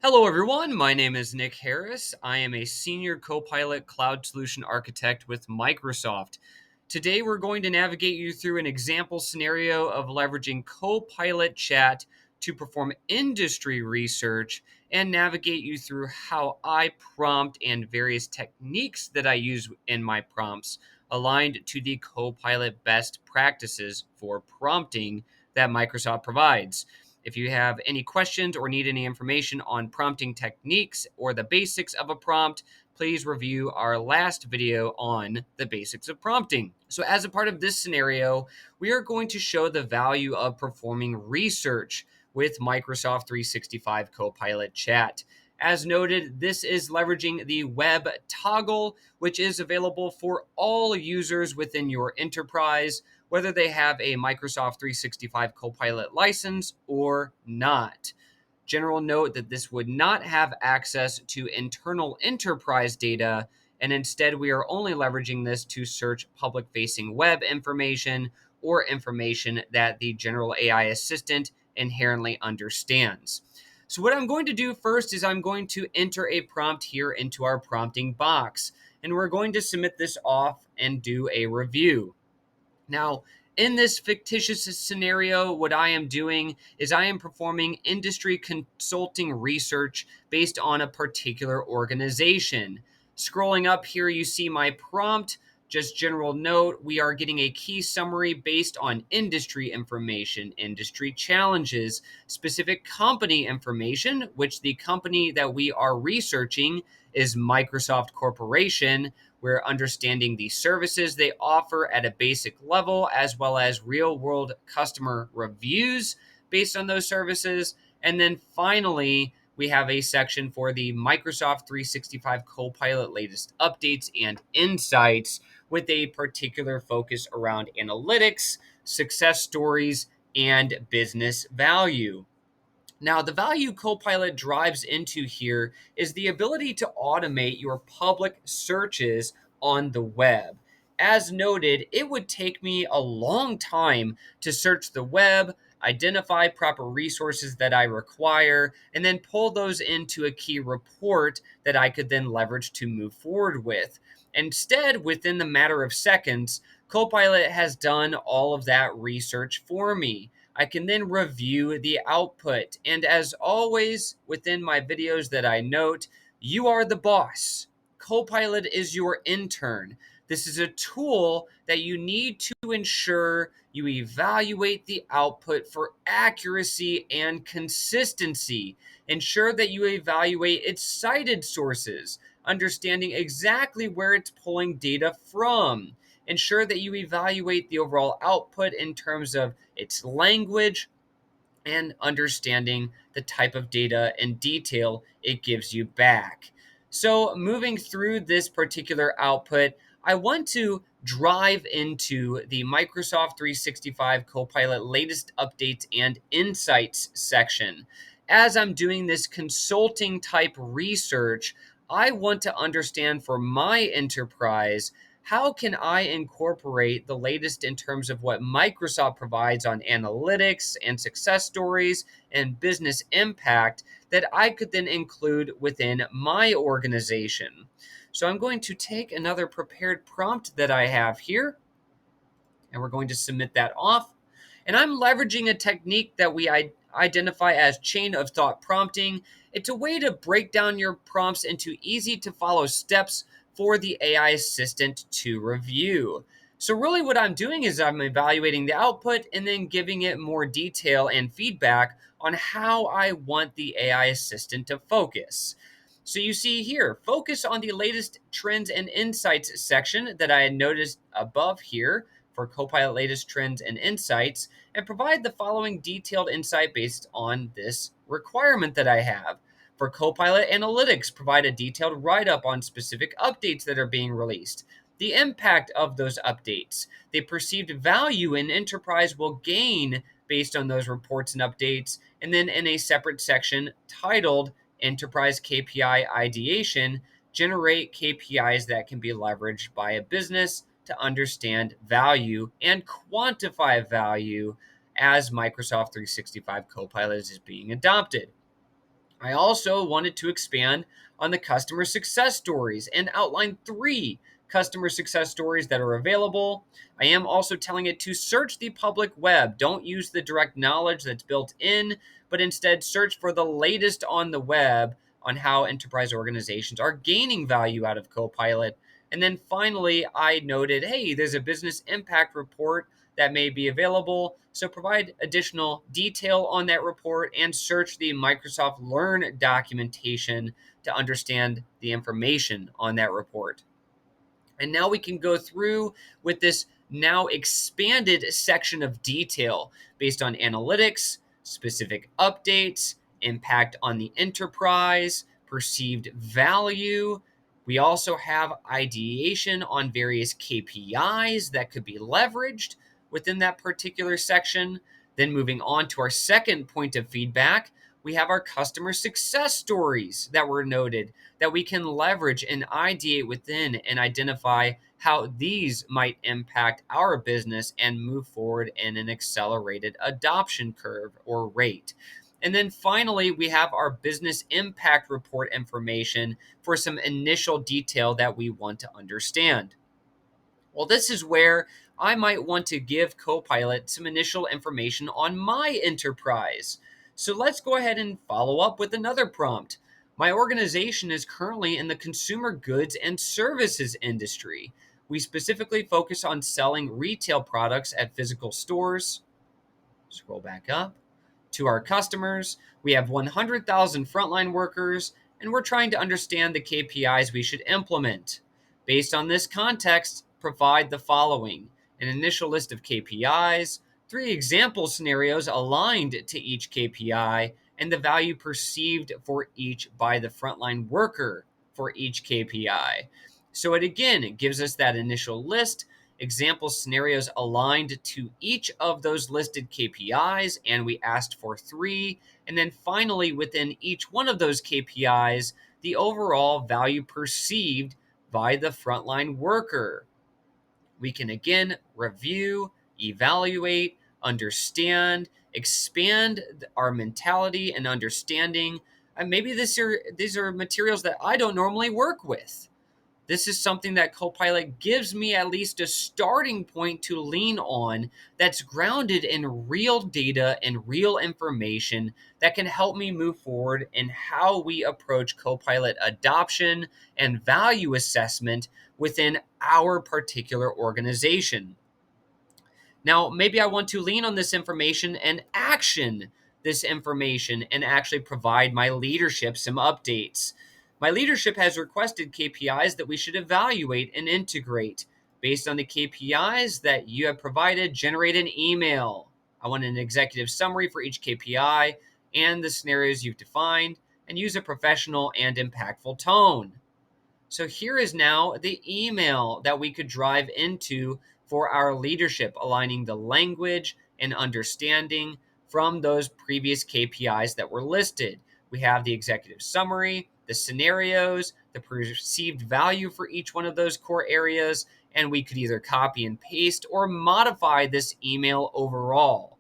Hello, everyone. My name is Nick Harris. I am a senior Copilot cloud solution architect with Microsoft. Today, we're going to navigate you through an example scenario of leveraging Copilot Chat to perform industry research and navigate you through how I prompt and various techniques that I use in my prompts aligned to the Copilot best practices for prompting that Microsoft provides. If you have any questions or need any information on prompting techniques or the basics of a prompt, please review our last video on the basics of prompting. So, as a part of this scenario, we are going to show the value of performing research with Microsoft 365 Copilot Chat. As noted, this is leveraging the web toggle, which is available for all users within your enterprise, whether they have a Microsoft 365 Copilot license or not. General note that this would not have access to internal enterprise data, and instead we are only leveraging this to search public-facing web information or information that the general AI assistant inherently understands. So what I'm going to do first is I'm going to enter a prompt here into our prompting box, and we're going to submit this off and do a review. Now, in this fictitious scenario, what I am doing is I am performing industry consulting research based on a particular organization. Scrolling up here, you see my prompt. Just general note, we are getting a key summary based on industry information, industry challenges, specific company information, which the company that we are researching is Microsoft Corporation. We're understanding the services they offer at a basic level, as well as real world customer reviews based on those services. And then finally, we have a section for the Microsoft 365 Copilot latest updates and insights with a particular focus around analytics, success stories, and business value. Now, the value Copilot drives into here is the ability to automate your public searches on the web. As noted, it would take me a long time to search the web, identify proper resources that I require, and then pull those into a key report that I could then leverage to move forward with. Instead, within the matter of seconds, Copilot has done all of that research for me. I can then review the output. And as always, within my videos that I note, you are the boss. Copilot is your intern. This is a tool that you need to ensure you evaluate the output for accuracy and consistency. Ensure that you evaluate its cited sources, understanding exactly where it's pulling data from. Ensure that you evaluate the overall output in terms of its language and understanding the type of data and detail it gives you back. So, moving through this particular output, I want to drive into the Microsoft 365 Copilot latest updates and insights section. As I'm doing this consulting type research, I want to understand for my enterprise, how can I incorporate the latest in terms of what Microsoft provides on analytics and success stories and business impact that I could then include within my organization? So I'm going to take another prepared prompt that I have here, and we're going to submit that off. And I'm leveraging a technique that we identify as chain of thought prompting. It's a way to break down your prompts into easy to follow steps for the AI assistant to review. So, really, what I'm doing is I'm evaluating the output and then giving it more detail and feedback on how I want the AI assistant to focus. So, you see here, focus on the latest trends and insights section that I had noticed above here for Copilot latest trends and insights, and provide the following detailed insight based on this requirement that I have. For Copilot Analytics, provide a detailed write-up on specific updates that are being released, the impact of those updates, the perceived value an enterprise will gain based on those reports and updates, and then in a separate section titled Enterprise KPI Ideation, generate KPIs that can be leveraged by a business to understand value and quantify value as Microsoft 365 Copilot is being adopted. I also wanted to expand on the customer success stories and outline 3 customer success stories that are available. I am also telling it to search the public web. Don't use the direct knowledge that's built in, but instead search for the latest on the web on how enterprise organizations are gaining value out of Copilot. And then finally, I noted, hey, there's a business impact report that may be available. So provide additional detail on that report and search the Microsoft Learn documentation to understand the information on that report. And now we can go through with this now expanded section of detail based on analytics, specific updates, impact on the enterprise, perceived value. We also have ideation on various KPIs that could be leveraged within that particular section. Then moving on to our second point of feedback, we have our customer success stories that were noted that we can leverage and ideate within and identify how these might impact our business and move forward in an accelerated adoption curve or rate. And then finally, we have our business impact report information for some initial detail that we want to understand. Well, this is where I might want to give Copilot some initial information on my enterprise. So let's go ahead and follow up with another prompt. My organization is currently in the consumer goods and services industry. We specifically focus on selling retail products at physical stores. Scroll back up to our customers. We have 100,000 frontline workers, and we're trying to understand the KPIs we should implement. Based on this context, provide the following: an initial list of KPIs, 3 example scenarios aligned to each KPI, and the value perceived for each by the frontline worker for each KPI. So it gives us that initial list, example scenarios aligned to each of those listed KPIs, and we asked for 3. And then finally, within each one of those KPIs, the overall value perceived by the frontline worker. We can again review, evaluate, understand, expand our mentality and understanding. And maybe these are materials that I don't normally work with. This is something that Copilot gives me at least a starting point to lean on that's grounded in real data and real information that can help me move forward in how we approach Copilot adoption and value assessment within our particular organization. Now, maybe I want to lean on this information and action this information and actually provide my leadership some updates. My leadership has requested KPIs that we should evaluate and integrate. Based on the KPIs that you have provided, generate an email. I want an executive summary for each KPI and the scenarios you've defined, and use a professional and impactful tone. So here is now the email that we could drive into for our leadership, aligning the language and understanding from those previous KPIs that were listed. We have the executive summary, the scenarios, the perceived value for each one of those core areas, and we could either copy and paste or modify this email overall.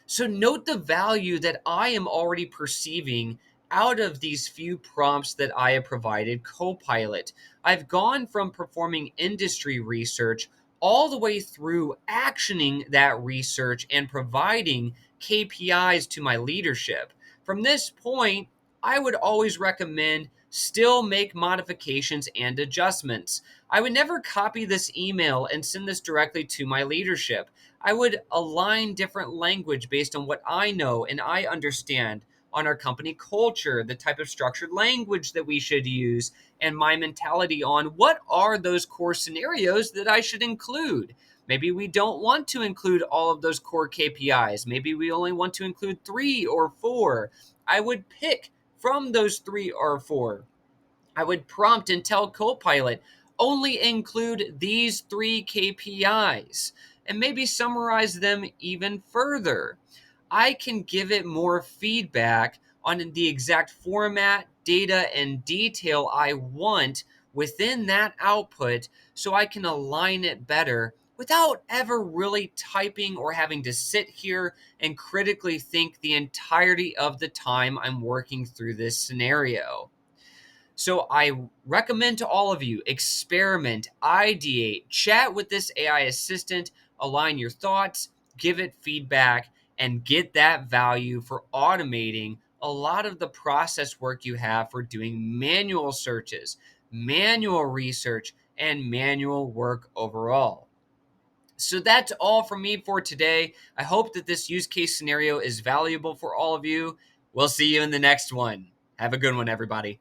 So note the value that I am already perceiving out of these few prompts that I have provided Copilot. I've gone from performing industry research all the way through actioning that research and providing KPIs to my leadership. From this point, I would always recommend still make modifications and adjustments. I would never copy this email and send this directly to my leadership. I would align different language based on what I know and I understand on our company culture, the type of structured language that we should use, and my mentality on what are those core scenarios that I should include. Maybe we don't want to include all of those core KPIs. Maybe we only want to include 3 or 4. I would pick from those 3 or 4. I would prompt and tell Copilot, only include these 3 KPIs, and maybe summarize them even further. I can give it more feedback on the exact format, data, and detail I want within that output so I can align it better without ever really typing or having to sit here and critically think the entirety of the time I'm working through this scenario. So I recommend to all of you, experiment, ideate, chat with this AI assistant, align your thoughts, give it feedback, and get that value for automating a lot of the process work you have for doing manual searches, manual research, and manual work overall. So that's all from me for today. I hope that this use case scenario is valuable for all of you. We'll see you in the next one. Have a good one, everybody.